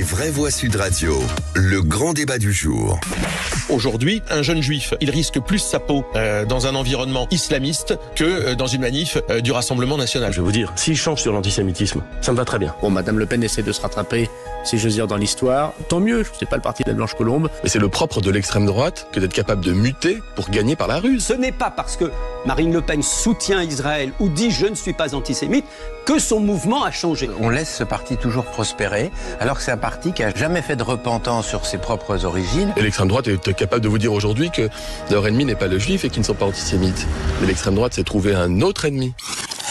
Les vraies voix Sud Radio, le grand débat du jour. Aujourd'hui, un jeune juif, il risque plus sa peau dans un environnement islamiste que dans une manif du Rassemblement national. Je vais vous dire, s'il change sur l'antisémitisme, ça me va très bien. Bon, Madame Le Pen essaie de se rattraper, si j'ose dire, dans l'histoire. Tant mieux, c'est pas le parti de la Blanche Colombe. Mais c'est le propre de l'extrême droite que d'être capable de muter pour gagner par la ruse. Ce n'est pas parce que Marine Le Pen soutient Israël ou dit « je ne suis pas antisémite » que son mouvement a changé. On laisse ce parti toujours prospérer, alors que c'est un parti qui n'a jamais fait de repentance sur ses propres origines. Et l'extrême droite est capable de vous dire aujourd'hui que leur ennemi n'est pas le juif et qu'ils ne sont pas antisémites. Mais l'extrême droite s'est trouvé un autre ennemi.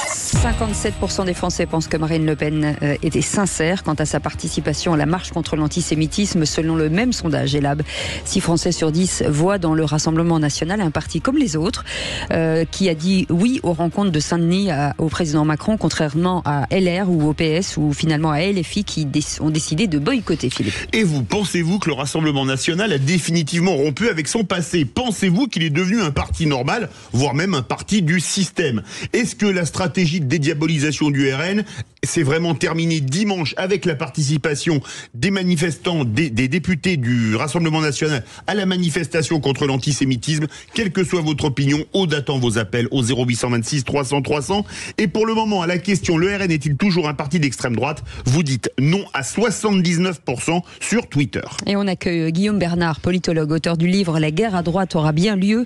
57% des Français pensent que Marine Le Pen était sincère quant à sa participation à la marche contre l'antisémitisme, selon le même sondage Elab. 6 Français sur 10 voient dans le Rassemblement national un parti comme les autres, qui a dit oui aux rencontres de Saint-Denis au président Macron, contrairement à LR ou au PS ou finalement à LFI qui ont décidé de boycotter, Philippe. Et vous, pensez-vous que le Rassemblement national a définitivement rompu avec son passé? Pensez-vous qu'il est devenu un parti normal, voire même un parti du système? Est-ce que la stratégie de dédiabolisation du RN s'est vraiment terminée dimanche avec la participation des manifestants, des députés du Rassemblement national à la manifestation contre l'antisémitisme? Quelle que soit votre opinion, Aude attend vos appels au 0826 300 300. Et pour le moment, à la question, le RN est-il toujours un parti d'extrême droite? Vous dites non à 79% sur Twitter. Et on accueille Guillaume Bernard, politologue, auteur du livre « La guerre à droite aura bien lieu »,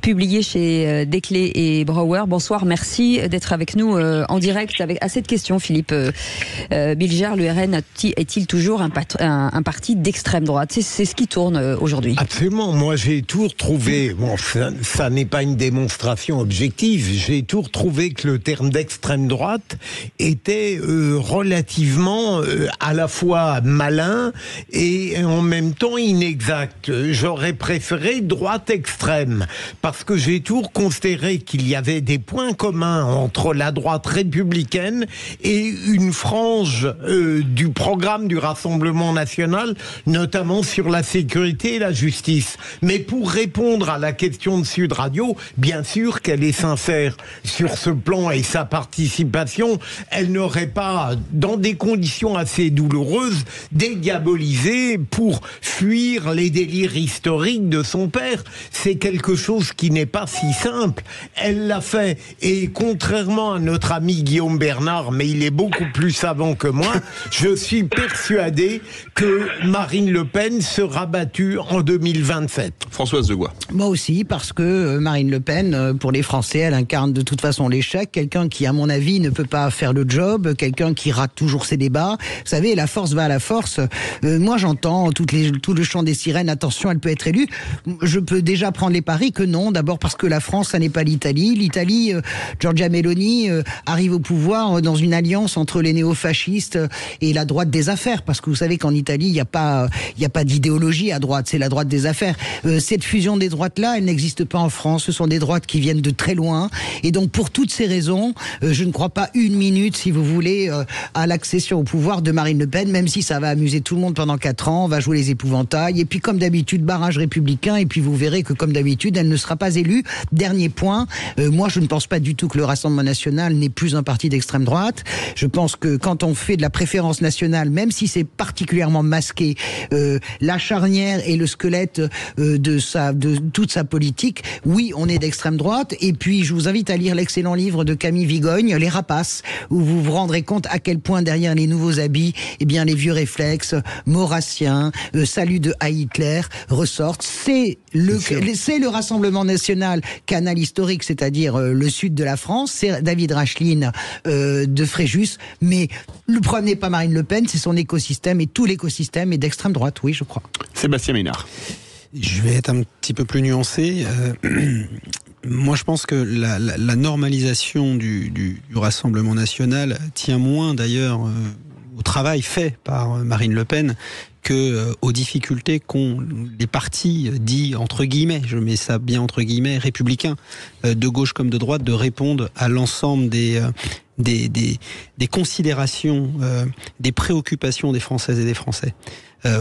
publié chez Desclés et Brouwer. Bonsoir, merci d'être avec nous en direct à cette question, Philippe Bilger. Le RN est-il toujours un parti d'extrême droite? C'est ce qui tourne aujourd'hui. Absolument. Moi, j'ai tout retrouvé. Bon, ça n'est pas une démonstration objective. J'ai tout retrouvé que le terme d'extrême droite était relativement à la fois malin et en même temps inexact. J'aurais préféré droite extrême parce que j'ai toujours considéré qu'il y avait des points communs entre la droite républicaine et une frange du programme du Rassemblement national, notamment sur la sécurité et la justice. Mais pour répondre à la question de Sud Radio, bien sûr qu'elle est sincère sur ce plan et sa participation, elle n'aurait pas, dans des conditions assez douloureuses, dédiabolisé pour fuir les délires historiques de son père. C'est quelque chose qui n'est pas si simple. Elle l'a fait et contrairement à notre ami Guillaume Bernard, mais il est beaucoup plus savant que moi, je suis persuadé que Marine Le Pen sera battue en 2027. Françoise Degois. Moi aussi, parce que Marine Le Pen, pour les Français, elle incarne de toute façon l'échec. Quelqu'un qui, à mon avis, ne peut pas faire le job, quelqu'un qui rate toujours ses débats. Vous savez, la force va à la force. Moi, j'entends tout le chant des sirènes, attention, elle peut être élue. Je peux déjà prendre les paris que non. D'abord parce que la France, ça n'est pas l'Italie. L'Italie, Giorgia Meloni arrive au pouvoir dans une alliance entre les néofascistes et la droite des affaires. Parce que vous savez qu'en Italie, il n'y a pas d'idéologie à droite, c'est la droite des affaires. Cette fusion des droites-là, elle n'existe pas en France. Ce sont des droites qui viennent de très loin. Et donc, pour toutes ces raisons, je ne crois pas une minute, si vous voulez, à l'accession au pouvoir de Marine Le Pen, même si ça va amuser tout le monde pendant 4 ans, on va jouer les épouvantails. Et puis, comme d'habitude, barrage républicain. Et puis, vous verrez que, comme d'habitude, elle ne sera pas élue. Dernier point, moi, je ne pense pas du tout que le Rassemblement national n'est plus un parti d'extrême droite. Je pense que quand on fait de la préférence nationale, même si c'est particulièrement masqué, la charnière et le squelette de toute sa politique, oui, on est d'extrême droite. Et puis, je vous invite à lire l'excellent livre de Camille Vigogne, Les Rapaces, où vous vous rendrez compte à quel point derrière les nouveaux habits, eh bien, les vieux réflexes maurassiens, salut de à Hitler ressortent. C'est le Rassemblement national, canal historique, c'est-à-dire le sud de la France. C'est David Racheline de Fréjus. Mais le problème n'est pas Marine Le Pen, c'est son écosystème, et tout l'écosystème est d'extrême droite, oui, je crois. Sébastien Ménard. Je vais être un petit peu plus nuancé. Moi, je pense que la normalisation du Rassemblement national tient moins, d'ailleurs, au travail fait par Marine Le Pen que aux difficultés qu'ont les partis dits, entre guillemets, je mets ça bien entre guillemets, républicains, de gauche comme de droite, de répondre à l'ensemble des considérations, des préoccupations des Françaises et des Français.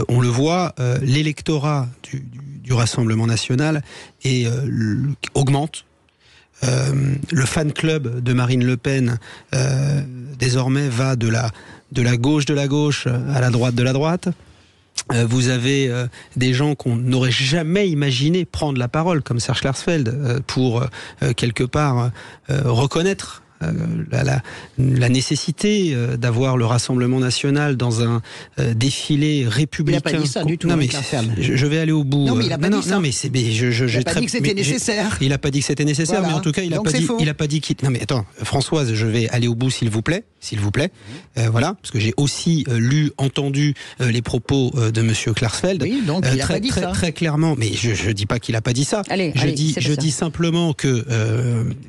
On le voit, l'électorat du Rassemblement national augmente. Le fan club de Marine Le Pen désormais va de la de la gauche à la droite de la droite. Vous avez des gens qu'on n'aurait jamais imaginé prendre la parole, comme Serge Klarsfeld, pour quelque part reconnaître la nécessité d'avoir le Rassemblement national dans un défilé républicain. Il n'a pas dit ça du tout. Non, mais je vais aller au bout. Non, mais il n'a pas dit ça. Non, mais il n'a pas dit que c'était nécessaire. Il n'a pas dit que c'était nécessaire, voilà. mais en tout cas, il n'a pas dit qu'il... Non, mais attends, Françoise, je vais aller au bout, s'il vous plaît. Voilà, parce que j'ai aussi entendu les propos de Monsieur Klarsfeld. Oui, donc il n'a pas dit ça. Très clairement, mais je dis pas qu'il n'a pas dit ça. Je dis simplement que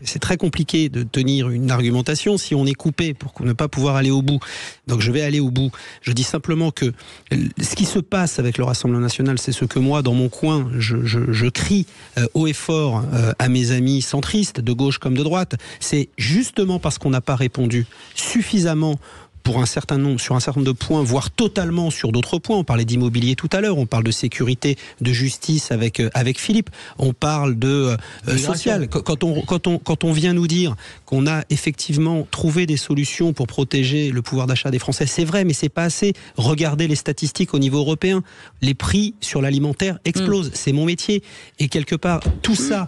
c'est très compliqué de tenir une argumentation si on est coupé pour ne pas pouvoir aller au bout. Donc je vais aller au bout. Je dis simplement que ce qui se passe avec le Rassemblement national, c'est ce que moi, dans mon coin, je crie haut et fort à mes amis centristes, de gauche comme de droite. C'est justement parce qu'on n'a pas répondu suffisamment sur un certain nombre de points, voire totalement sur d'autres points. On parlait d'immobilier tout à l'heure, on parle de sécurité, de justice avec Philippe, on parle de social. Quand on vient nous dire qu'on a effectivement trouvé des solutions pour protéger le pouvoir d'achat des Français, c'est vrai, mais c'est pas assez. Regardez les statistiques au niveau européen. Les prix sur l'alimentaire explosent. C'est mon métier. Et quelque part, tout ça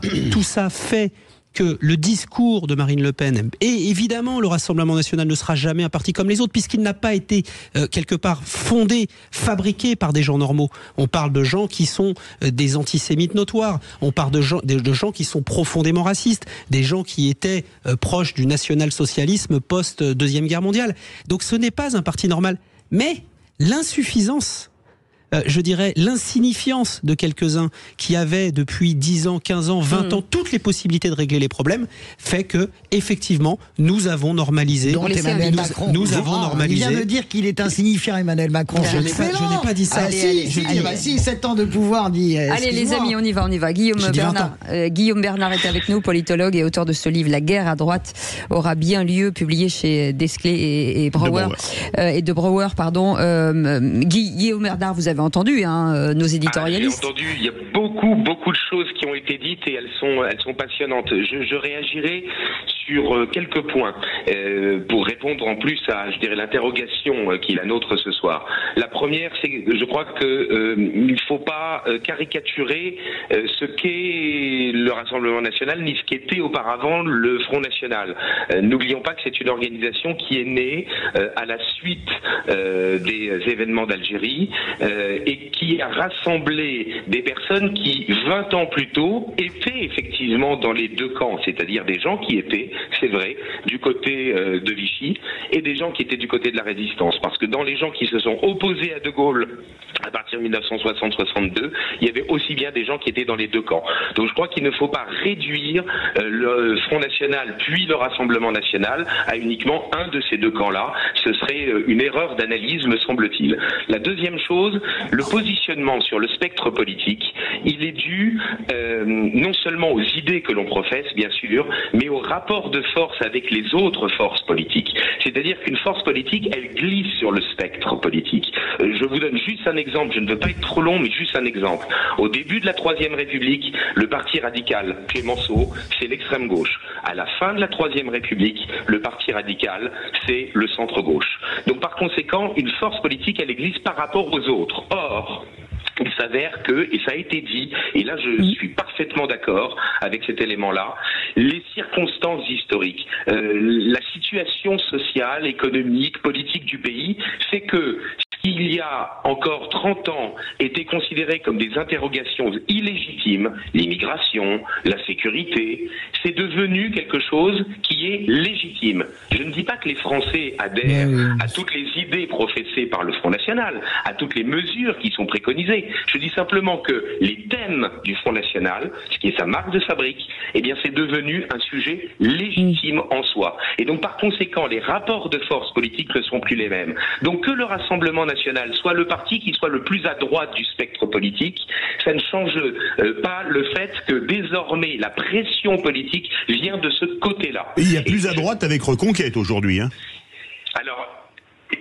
fait que le discours de Marine Le Pen, et évidemment le Rassemblement national ne sera jamais un parti comme les autres, puisqu'il n'a pas été quelque part fondé, fabriqué par des gens normaux. On parle de gens qui sont des antisémites notoires, on parle de gens qui sont profondément racistes, des gens qui étaient proches du national-socialisme post-Deuxième Guerre mondiale. Donc ce n'est pas un parti normal. Mais l'insuffisance, je dirais l'insignifiance de quelques-uns qui avaient depuis 10 ans, 15 ans, 20 ans toutes les possibilités de régler les problèmes, fait que effectivement nous avons normalisé. Donc Emmanuel Macron, nous avons normalisé. Il vient de dire qu'il est insignifiant, Emmanuel Macron. Je n'ai pas dit ça. Si 7 ans de pouvoir dit. Allez les amis, on y va. Guillaume Bernard est avec nous, politologue et auteur de ce livre La guerre à droite aura bien lieu, publié chez Desclés et Brouwer. De Brouwer, pardon. Guillaume Bernard, vous avez entendu nos éditorialistes. J'ai entendu, il y a beaucoup de choses qui ont été dites et elles sont passionnantes. Je réagirai sur quelques points pour répondre en plus à, je dirais, l'interrogation qui est la nôtre ce soir. La première, c'est que je crois il ne faut pas caricaturer ce qu'est le Rassemblement national ni ce qu'était auparavant le Front national. N'oublions pas que c'est une organisation qui est née à la suite des événements d'Algérie et qui a rassemblé des personnes qui, 20 ans plus tôt, étaient effectivement dans les deux camps, c'est-à-dire des gens qui étaient, c'est vrai, du côté de Vichy et des gens qui étaient du côté de la résistance. Parce que dans les gens qui se sont opposés à De Gaulle à partir de 1960-62, il y avait aussi bien des gens qui étaient dans les deux camps. Donc je crois qu'il ne faut pas réduire le Front national puis le Rassemblement national à uniquement un de ces deux camps-là. Ce serait une erreur d'analyse, me semble-t-il. La deuxième chose, le positionnement sur le spectre politique, il est dû non seulement aux idées que l'on professe, bien sûr, mais au rapport de force avec les autres forces politiques. C'est-à-dire qu'une force politique, elle glisse sur le spectre politique. Je vous donne juste un exemple, je ne veux pas être trop long, mais juste un exemple. Au début de la Troisième République, le Parti radical, Clémenceau, c'est l'extrême gauche. À la fin de la Troisième République, le Parti radical, c'est le centre-gauche. Donc par conséquent, une force politique, elle glisse par rapport aux autres. Or, il s'avère que, et ça a été dit, et là je suis parfaitement d'accord avec cet élément-là, les circonstances historiques, la situation sociale, économique, politique du pays, fait que il y a encore 30 ans étaient considérées comme des interrogations illégitimes, l'immigration, la sécurité, c'est devenu quelque chose qui est légitime. Je ne dis pas que les Français adhèrent à toutes les idées professées par le Front national, à toutes les mesures qui sont préconisées. Je dis simplement que les thèmes du Front national, ce qui est sa marque de fabrique, eh bien c'est devenu un sujet légitime en soi. Et donc par conséquent, les rapports de force politiques ne sont plus les mêmes. Donc que le Rassemblement national soit le parti qui soit le plus à droite du spectre politique, ça ne change pas le fait que désormais la pression politique vient de ce côté-là. Il y a plus à droite avec Reconquête aujourd'hui. Alors,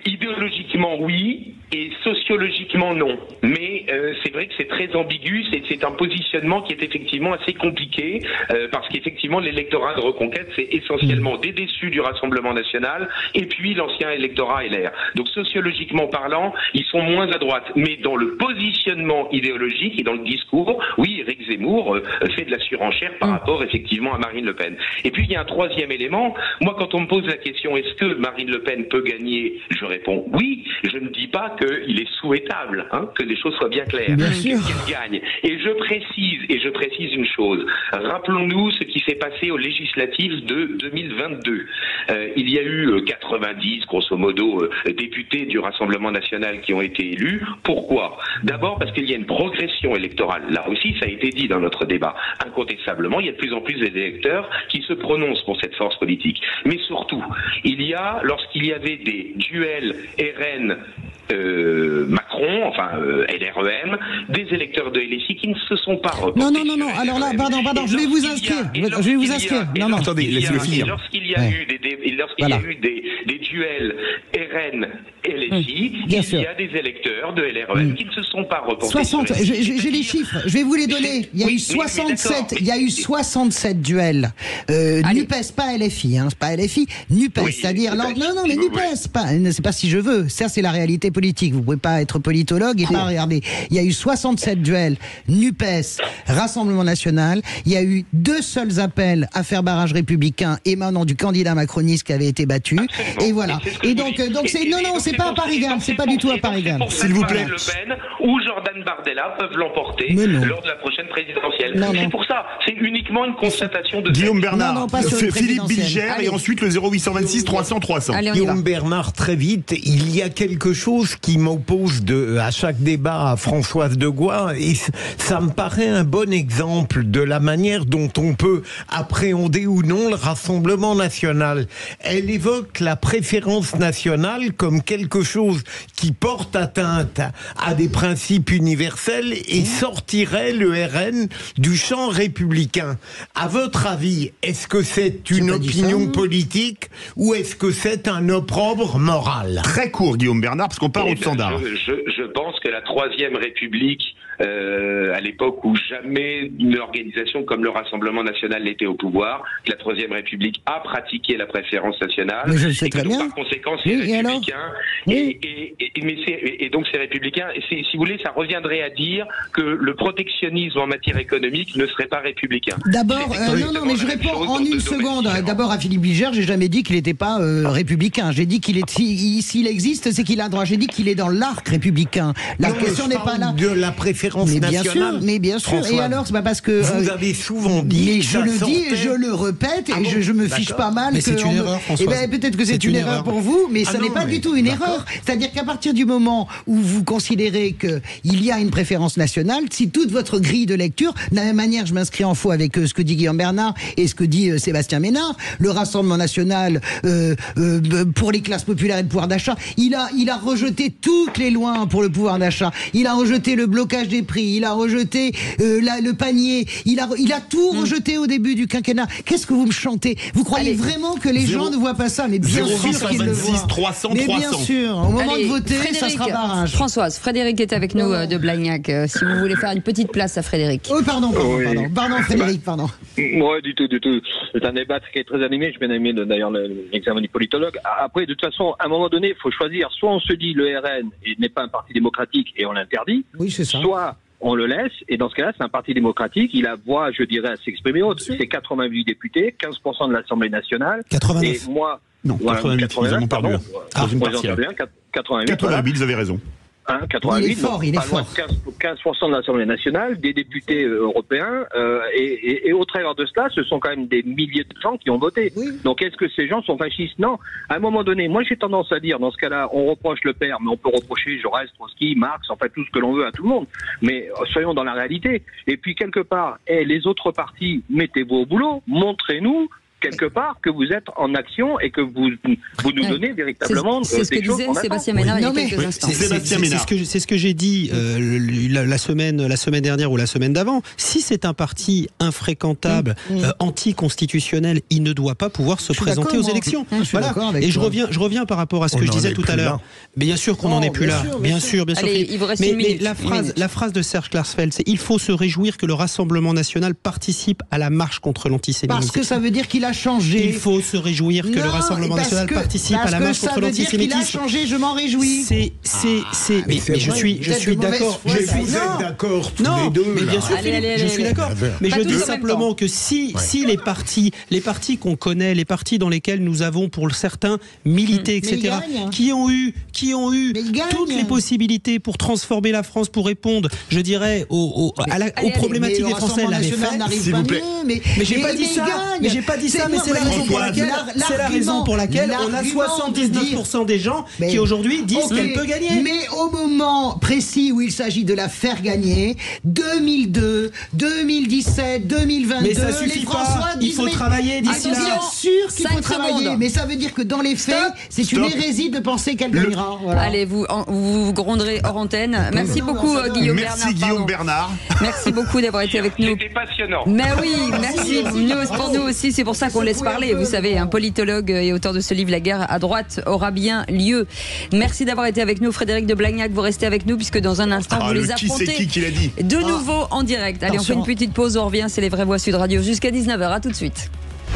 idéologiquement oui, et sociologiquement non. Mais c'est vrai que c'est très ambigu, c'est un positionnement qui est effectivement assez compliqué, parce qu'effectivement l'électorat de Reconquête, c'est essentiellement des déçus du Rassemblement national et puis l'ancien électorat LR. Donc sociologiquement parlant, ils sont moins à droite. Mais dans le positionnement idéologique et dans le discours, oui, Éric Zemmour fait de la surenchère par rapport effectivement à Marine Le Pen. Et puis il y a un troisième élément. Moi, quand on me pose la question, est-ce que Marine Le Pen peut gagner, je réponds oui. Je ne dis pas qu'il est souhaitable, que les choses soient bien claires, qu'elle gagne. Et je précise une chose. Rappelons-nous ce qui s'est passé aux législatives de 2022. Il y a eu 90, grosso modo, députés du Rassemblement national qui ont été élus. Pourquoi? D'abord parce qu'il y a une progression électorale. Là aussi, ça a été dit dans notre débat. Incontestablement, il y a de plus en plus d'électeurs qui se prononcent pour cette force politique. Mais surtout, lorsqu'il y avait des duels RN Macron, enfin LREM, des électeurs de LSI qui ne se sont pas reportés. Non. Alors là, pardon, je vais vous inscrire. Non, attendez, laissez-le finir. Lorsqu'il y a eu des duels RN LSI, il y a des électeurs de LREM qui ne se sont pas reportés. 60. J'ai les chiffres. Je vais vous les donner. Il y a eu 67. Il y a eu 67 duels. NUPES, pas LFI, c'est pas LFI. NUPES, c'est-à-dire non, mais NUPES, c'est pas si je veux. Ça, c'est la réalité politique. Vous pouvez pas être politologue et pas regarder. Il y a eu 67 duels NUPES, Rassemblement national. Il y a eu 2 seuls appels à faire barrage républicain émanant du candidat macroniste qui avait été battu. Absolument. Et voilà. Et donc c'est c'est pas à Paris-Galles, c'est pas du tout à Paris-Galles. S'il vous plaît. Le Pen ou Jordan Bardella peuvent l'emporter lors de la prochaine présidentielle. C'est pour ça. C'est uniquement une constatation de Guillaume Bernard, Philippe Bilger et ensuite le 0826 300 300. Guillaume Bernard, très vite, il y a quelque chose qui m'oppose à chaque débat à Françoise Degois, et ça me paraît un bon exemple de la manière dont on peut appréhender ou non le Rassemblement national. Elle évoque la préférence nationale comme quelque chose qui porte atteinte à des principes universels et sortirait le RN du champ républicain. À votre avis, est-ce que c'est une opinion politique ou est-ce que c'est un opprobre moral? Très court, Guillaume Bernard, parce qu'on part au standard. Je pense que la Troisième République, à l'époque où jamais une organisation comme le Rassemblement national n'était au pouvoir, que la Troisième République a pratiqué la préférence nationale. Mais je le sais très bien. Par conséquent, c'est républicain. Et donc, c'est républicain. Et si vous voulez, ça reviendrait à dire que le protectionnisme en matière économique ne serait pas républicain. D'abord, mais je réponds en une seconde. D'abord, à Philippe Bilger, j'ai jamais dit qu'il n'était pas républicain. J'ai dit s'il existe, c'est qu'il a droit. J'ai dit qu'il est dans l'arc républicain. La question n'est pas là. De la préférence nationale. Mais bien sûr. François, et alors, c'est pas parce que vous avez souvent dit. Mais je le dis et je le répète et je me fiche pas mal. Mais c'est une erreur, François. Peut-être que c'est une erreur pour vous, mais ça n'est pas du tout une erreur. C'est-à-dire qu'à partir du moment où vous considérez qu'il y a une préférence nationale, si toute votre grille de lecture, de la même manière, je m'inscris en faux avec ce que dit Guillaume Bernard et ce que dit Sébastien Ménard, le Rassemblement national pour les classes populaires et le pouvoir d'achat, il a rejeté toutes les lois pour le pouvoir d'achat. Il a rejeté le blocage des prix, il a rejeté le panier, il a tout rejeté au début du quinquennat. Qu'est-ce que vous me chantez? Vous croyez vraiment que les gens ne voient pas ça? Mais bien sûr qu'ils le voient. 300, mais bien sûr, au moment de voter, ça sera barrage. Françoise, Frédéric est avec nous de Blagnac. Si vous voulez faire une petite place à Frédéric. Oh, pardon, Frédéric, pardon. Ouais, du tout. C'est un débat qui est très animé. J'ai bien aimé d'ailleurs l'examen du politologue. Après, de toute façon, à un moment donné, il faut choisir. Soit on se dit le RN n'est pas un parti démocratique et on l'interdit. Oui, c'est ça. Soit on le laisse, et dans ce cas-là, c'est un parti démocratique, il a voix, je dirais, à s'exprimer haute. C'est 88 députés, 15% de l'Assemblée nationale. 89. Et moi... Non, voilà, 88, pardon. 88, vous avez raison. 88, il est fort, il est fort. 15% de l'Assemblée nationale, des députés européens, et au travers de cela, ce sont quand même des milliers de gens qui ont voté. Oui. Donc est-ce que ces gens sont fascistes? Non. À un moment donné, moi j'ai tendance à dire, dans ce cas-là, on reproche Le Pen, mais on peut reprocher Jaurès, Trotsky, Marx, en fait tout ce que l'on veut à tout le monde. Mais soyons dans la réalité. Et puis quelque part, les autres partis, mettez-vous au boulot, montrez-nous quelque part que vous êtes en action et que vous nous donnez véritablement c'est ce que des choses disait qu'on Sébastien attend. Ménard il y a quelques instants. C'est ce que j'ai dit la semaine dernière ou la semaine d'avant. Si c'est un parti infréquentable, anticonstitutionnel, il ne doit pas pouvoir se présenter aux élections. Voilà. Et je reviens par rapport à ce que je disais tout à l'heure. Bien sûr qu'on n'en est plus là. Bien sûr. Allez, il vous reste mais une minute. la phrase de Serge Klarsfeld, c'est: il faut se réjouir que le Rassemblement national participe à la marche contre l'antisémitisme. Parce que ça veut dire qu'il a changé. Il faut se réjouir que le Rassemblement national participe à la marche contre l'antisémitisme. Il a changé, je m'en réjouis. Mais je suis d'accord. Vous êtes d'accord tous les deux. Mais bien sûr, je suis d'accord. Mais je dis simplement que si les partis qu'on connaît, les partis dans lesquels nous avons pour certains milité, etc., qui ont eu toutes les possibilités pour transformer la France, pour répondre, je dirais, aux problématiques des Français, l'avaient fait. S'il vous plaît. Mais j'ai pas dit ça. Mais c'est la raison pour laquelle on a 79% des gens qui aujourd'hui disent qu'elle peut gagner. Mais au moment précis où il s'agit de la faire gagner, 2002, 2017, 2022, mais ça suffit pas. Il faut travailler d'ici là. Bien sûr qu'il faut travailler, mais ça veut dire que dans les faits, c'est une hérésie de penser qu'elle gagnera. Voilà. Allez, vous gronderez hors antenne. Merci beaucoup, Guillaume Bernard. Merci Guillaume Bernard. Merci beaucoup d'avoir été avec nous. C'était passionnant. Mais oui, merci. Pour nous aussi, c'est pour ça qu'on laisse parler. Vous savez, un politologue et auteur de ce livre, La guerre à droite aura bien lieu. Merci d'avoir été avec nous, Frédéric de Blagnac. Vous restez avec nous puisque dans un instant, vous les affrontez qui l'a dit de nouveau en direct. Allez, on fait une petite pause, on revient. C'est les vraies voix Sud Radio jusqu'à 19h. À tout de suite.